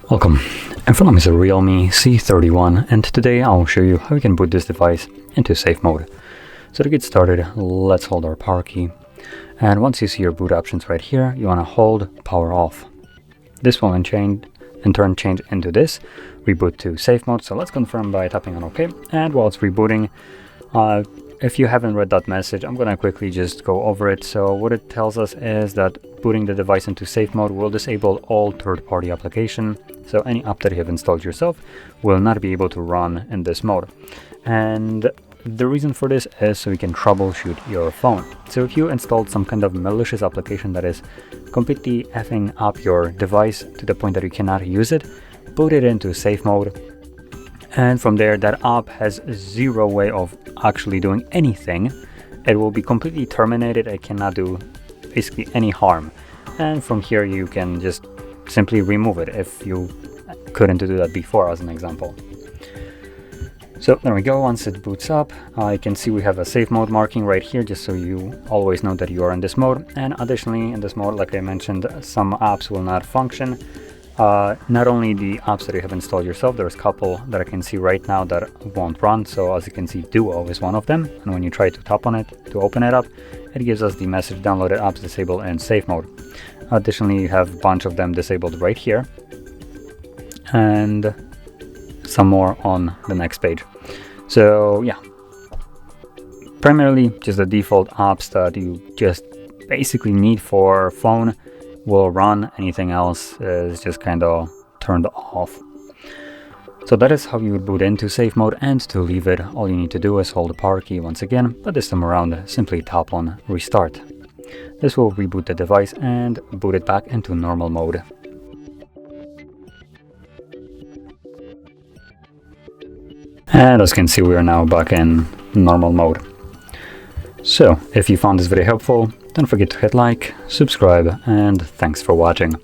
Welcome, in front of me is a REALME C31, and today I'll show you how you can boot this device into safe mode. So to get started, let's hold our power key, and once you see your boot options right here, you want to hold power off. This will in turn change into this, reboot to safe mode. So let's confirm by tapping on OK, and while it's rebooting, if you haven't read that message, I'm going to quickly just go over it. So what it tells us is that booting the device into safe mode will disable all third-party application. So any app that you have installed yourself will not be able to run in this mode. And the reason for this is so you can troubleshoot your phone. So if you installed some kind of malicious application that is completely effing up your device to the point that you cannot use it, boot it into safe mode. And from there, that app has zero way of actually doing anything. It will be completely terminated. It cannot do basically any harm. And from here, you can just simply remove it if you couldn't do that before, as an example. So there we go. Once it boots up, you can see we have a safe mode marking right here, just so you always know that you are in this mode. And additionally, in this mode, like I mentioned, some apps will not function. Not only the apps that you have installed yourself, there's a couple that I can see right now that won't run. So as you can see, Duo is one of them. And when you try to tap on it to open it up, it gives us the message downloaded apps disabled in safe mode. Additionally, you have a bunch of them disabled right here, and some more on the next page. So yeah, primarily just the default apps that you just basically need for phone will run. Anything else is just kind of turned off. So that is how you would boot into safe mode, and to leave it, all you need to do is hold the power key once again, but this time around simply tap on restart. This will reboot the device and boot it back into normal mode. And as you can see, we are now back in normal mode. So if you found this video helpful, don't forget to hit like, subscribe, and thanks for watching.